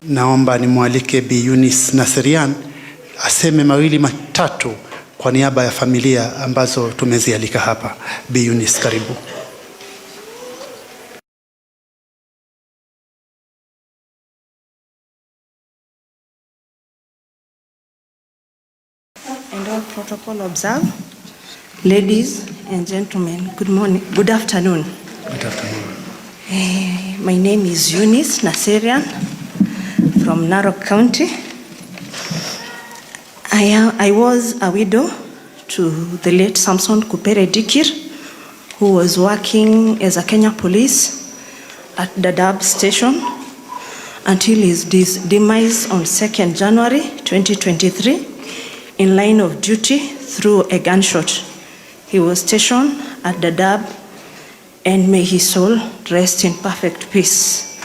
Naomba nimwalike Bi Eunice Naserian aseme mawili matatu kwa niaba ya familia ambazo tumezialika hapa. Bi Eunice, karibu. And all protocol observed. Ladies and gentlemen, good morning, good afternoon. Good afternoon. My name is Eunice Naserian from Narok County. I was a widow to the late Samson Kupere Dikir, who was working as a Kenya police at the Dadaab station until his demise on 2nd January 2023 in line of duty through a gunshot. He was stationed at Dadaab, and may his soul rest in perfect peace.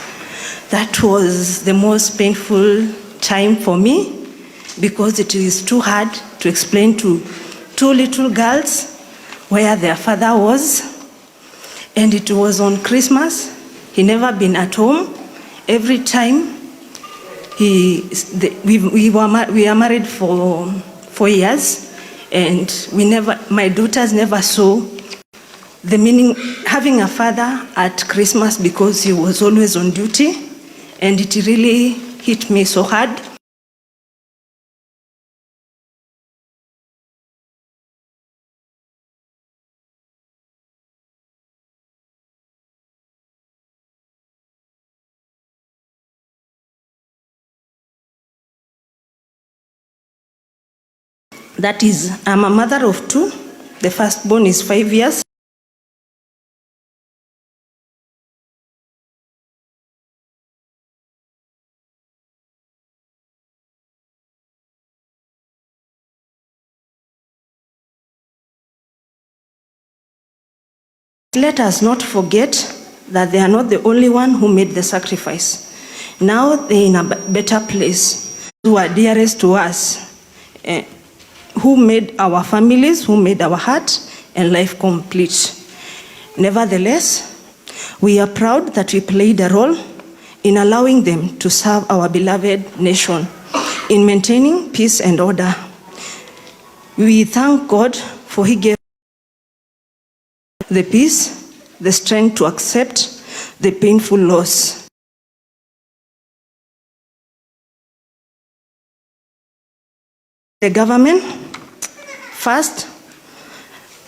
That was the most painful time for me because it is too hard to explain to two little girls where their father was. And it was on Christmas. He never been at home. Every time we are married for 4 years, and my daughters never saw the meaning having a father at Christmas because he was always on duty, and it really hit me so hard. That is, I'm a mother of 2. The firstborn is 5 years. Let us not forget that they are not the only one who made the sacrifice. Now they're in a better place, who are dearest to us, who made our families, who made our heart and life complete. Nevertheless, we are proud that we played a role in allowing them to serve our beloved nation in maintaining peace and order. We thank God for He gave the peace, the strength to accept the painful loss. The government, first,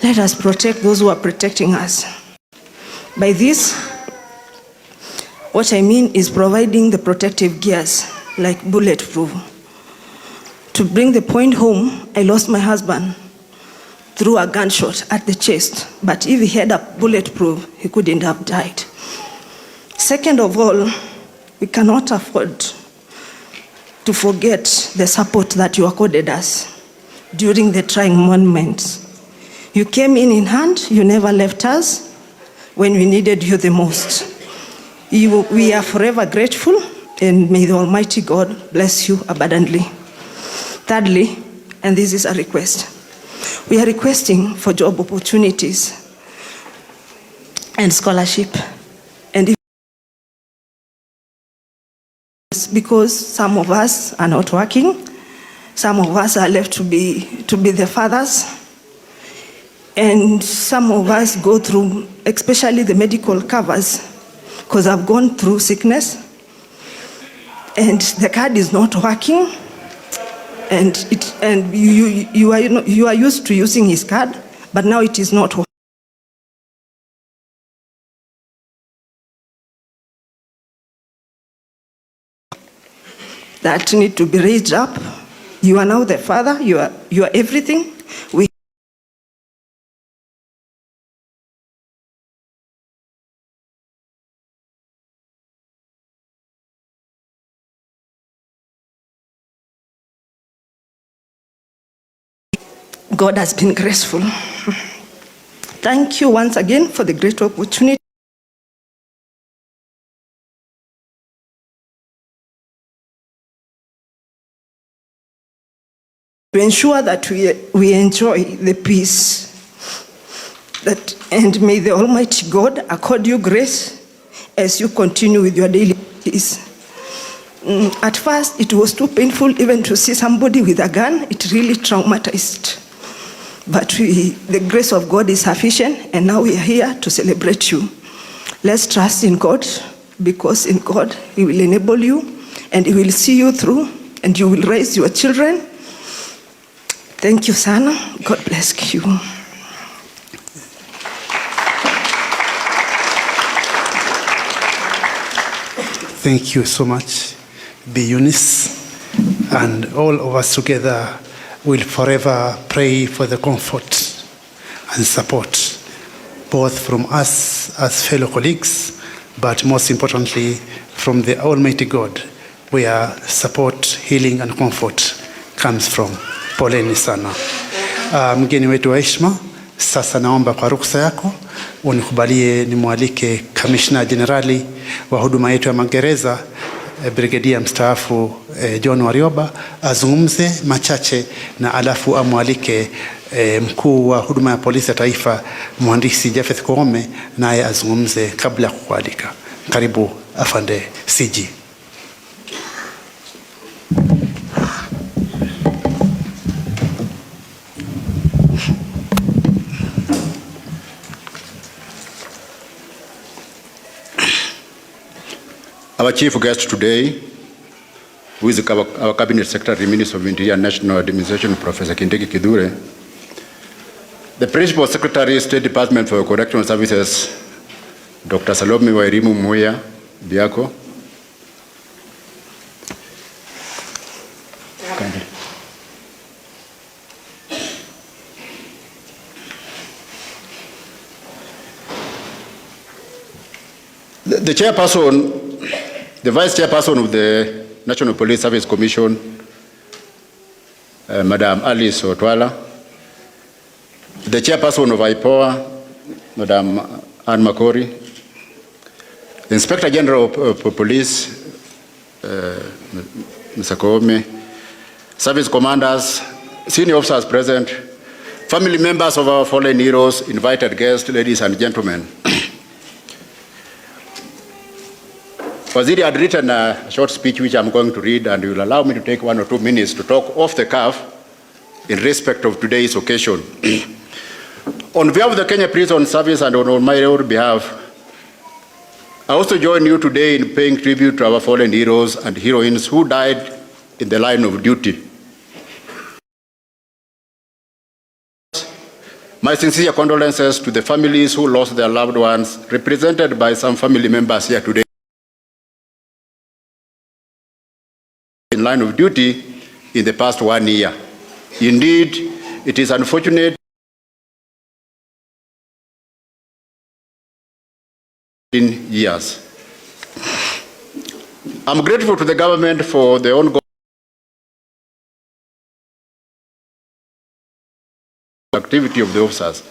let us protect those who are protecting us. By this, what I mean is providing the protective gears like bulletproof. To bring the point home, I lost my husband through a gunshot at the chest, but if he had a bulletproof, he couldn't have died. Second of all, we cannot afford to forget the support that you accorded us during the trying moments. You came in hand, you never left us when we needed you the most. We are forever grateful, and may the Almighty God bless you abundantly. Thirdly, and this is a request, we are requesting for job opportunities and scholarship. And if because some of us are not working, some of us are left to be the fathers, and some of us go through, especially the medical covers, because I've gone through sickness, and the card is not working. And you are used to using his card, but now it is not working. That need to be raised up. You are now the father. You are everything. God has been graceful. Thank you once again for the great opportunity. To ensure that we enjoy the peace And may the Almighty God accord you grace as you continue with your daily duties. At first, it was too painful even to see somebody with a gun. It really traumatized. But the grace of God is sufficient, and now we are here to celebrate you. Let's trust in God, because in God, He will enable you, and He will see you through, and you will raise your children. Thank you, Sana. God bless you. Thank you so much, Bi Eunice, and all of us together will forever pray for the comfort and support, both from us as fellow colleagues, but most importantly, from the Almighty God, where support, healing, and comfort comes from. Poleni sana. Mgeni wetu wa heshima, sasa naomba kwa ruksa yako unikubalie nimwalike Kamishna Jenerali wa huduma yetu ya magereza Brigedia mstaafu John Warioba azungumze machache, na alafu amwalike mkuu wa huduma ya polisi ya taifa Mhandisi Jafeth Koome naye azungumze kabla ya kukualika. Karibu afande CG. Our chief guest today, who is our Cabinet Secretary, Minister of Interior and National Administration, Professor Kindiki Kidure, the Principal Secretary, State Department for Correctional Services, Dr. Salome Wairimu Muya Biako, the chairperson, the Vice Chairperson of the National Police Service Commission, Madam Alice Otwala, the Chairperson of IPOA, Madam Anne Makori, the Inspector General of Police, Mr. Koome, Service Commanders, Senior Officers present, family members of our fallen heroes, invited guests, ladies and gentlemen. Waziri had written a short speech which I'm going to read, and you will allow me to take 1 or 2 minutes to talk off the cuff in respect of today's occasion. On behalf of the Kenya Prison Service and on my own behalf, I also join you today in paying tribute to our fallen heroes and heroines who died in the line of duty. My sincere condolences to the families who lost their loved ones, represented by some family members here today, in line of duty in the past 1 year. Indeed, it is unfortunate in years. I'm grateful to the government for the ongoing activity of the officers.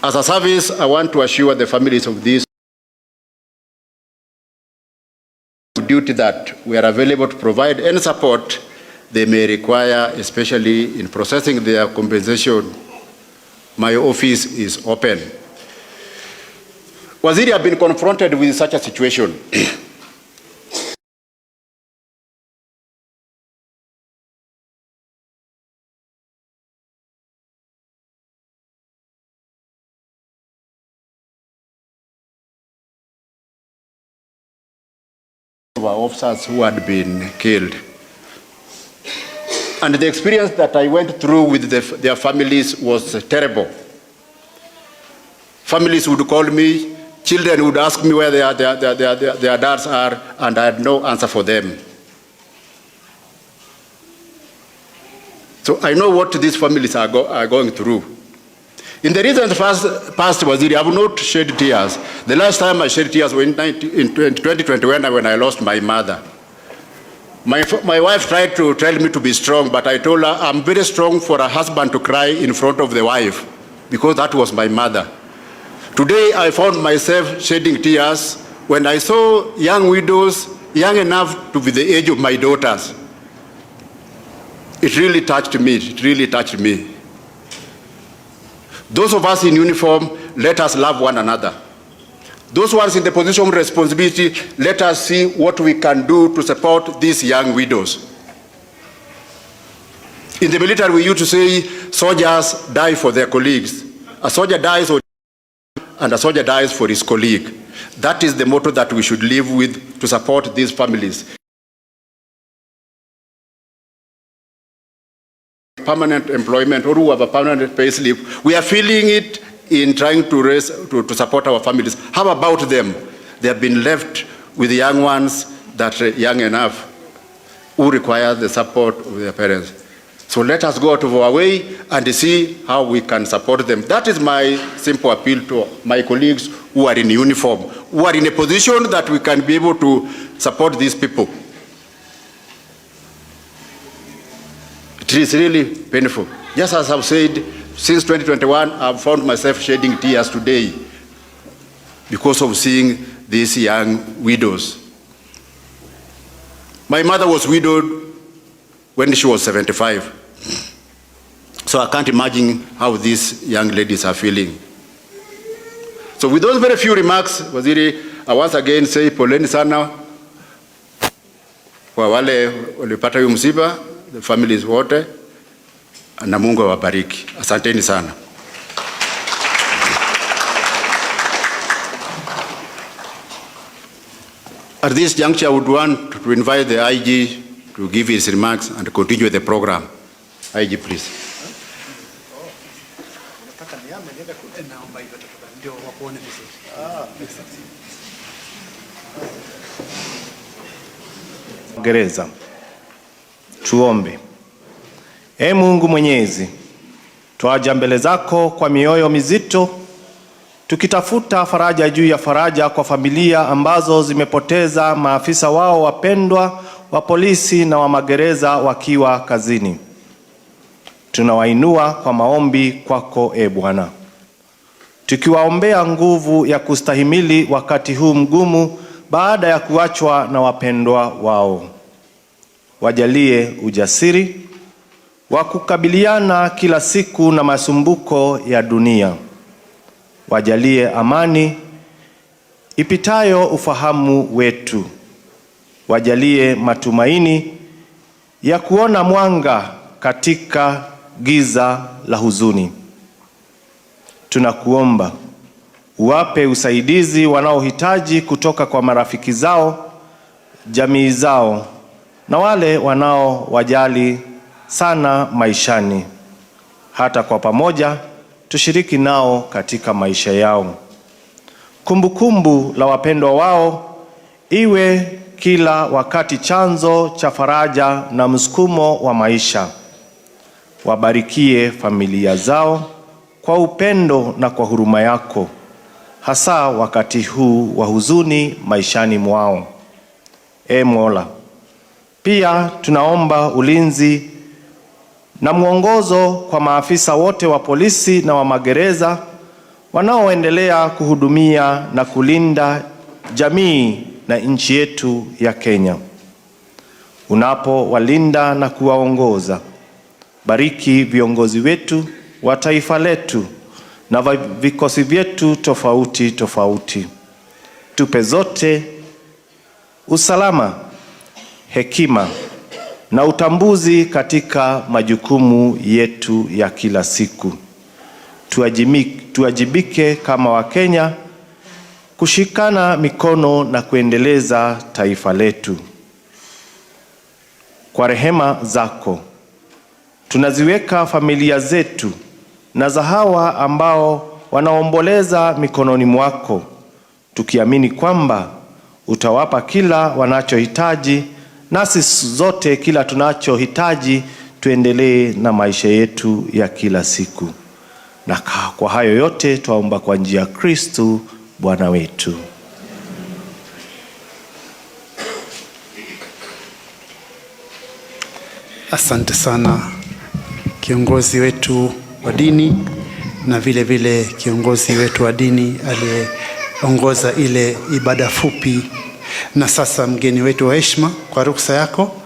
As a service, I want to assure the families of these duty that we are available to provide any support they may require, especially in processing their compensation. My office is open. Waziri have been confronted with such a situation. Our officers who had been killed. And the experience that I went through with their families was terrible. Families would call me, children would ask me where their dads are, and I had no answer for them. So I know what these families are going through. In the recent past, Waziri, I have not shed tears. The last time I shed tears was in 2021 when I lost my mother. My wife tried to tell me to be strong, but I told her I'm very strong for a husband to cry in front of the wife, because that was my mother. Today, I found myself shedding tears when I saw young widows, young enough to be the age of my daughters. It really touched me. It really touched me. Those of us in uniform, let us love one another. Those ones in the position of responsibility, let us see what we can do to support these young widows. In the military, we used to say, soldiers die for their colleagues. A soldier dies and a soldier dies for his colleague. That is the motto that we should live with to support these families. Permanent employment, or who have a permanent pay slip, we are feeling it in trying to support our families. How about them? They have been left with the young ones that are young enough who require the support of their parents. So let us go out of our way and see how we can support them. That is my simple appeal to my colleagues who are in uniform, who are in a position that we can be able to support these people. It is really painful. Just as I've said, since 2021, I've found myself shedding tears today because of seeing these young widows. My mother was widowed when she was 75. So I can't imagine how these young ladies are feeling. So with those very few remarks, Waziri, I once again say poleni sana kwa wale walipata yu msiba, the families wote, na Mungu awabariki. Asanteni sana. At this juncture, I would want to invite the IG to give his remarks and continue with the program. IG, please. Gereza. Tuombe. Ee Mungu Mwenyezi, twaja mbele zako kwa mioyo mizito, tukitafuta faraja juu ya faraja kwa familia ambazo zimepoteza maafisa wao wapendwa wa polisi na wa magereza wakiwa kazini. Tunawainua kwa maombi kwako, e Bwana, tukiwaombea nguvu ya kustahimili wakati huu mgumu baada ya kuachwa na wapendwa wao. Wajalie ujasiri wa kukabiliana kila siku na masumbuko ya dunia. Wajalie amani ipitayo ufahamu wetu. Wajalie matumaini ya kuona mwanga katika giza la huzuni. Tunakuomba uwape usaidizi wanaohitaji kutoka kwa marafiki zao, jamii zao, na wale wanaowajali sana maishani. Hata kwa pamoja tushiriki nao katika maisha yao. Kumbukumbu la wapendwa wao iwe kila wakati chanzo cha faraja na msukumo wa maisha. Wabarikie familia zao kwa upendo na kwa huruma yako, hasa wakati huu wa huzuni maishani mwao. Ee Mola, pia tunaomba ulinzi na mwongozo kwa maafisa wote wa polisi na wa magereza wanaoendelea kuhudumia na kulinda jamii na nchi yetu ya Kenya. Unapowalinda na kuwaongoza, bariki viongozi wetu wa taifa letu na vikosi vyetu tofauti tofauti. Tupe zote usalama, hekima na utambuzi katika majukumu yetu ya kila siku. Tuwajibike kama Wakenya kushikana mikono na kuendeleza taifa letu. Kwa rehema zako, tunaziweka familia zetu na za hawa ambao wanaomboleza mikononi mwako, tukiamini kwamba utawapa kila wanachohitaji, nasi zote kila tunachohitaji tuendelee na maisha yetu ya kila siku. Na kwa hayo yote twaomba kwa njia ya Kristo Bwana wetu. Asante sana kiongozi wetu wa dini na vile vile kiongozi wetu wa dini aliyeongoza ile ibada fupi. Na sasa mgeni wetu wa heshima, kwa ruksa yako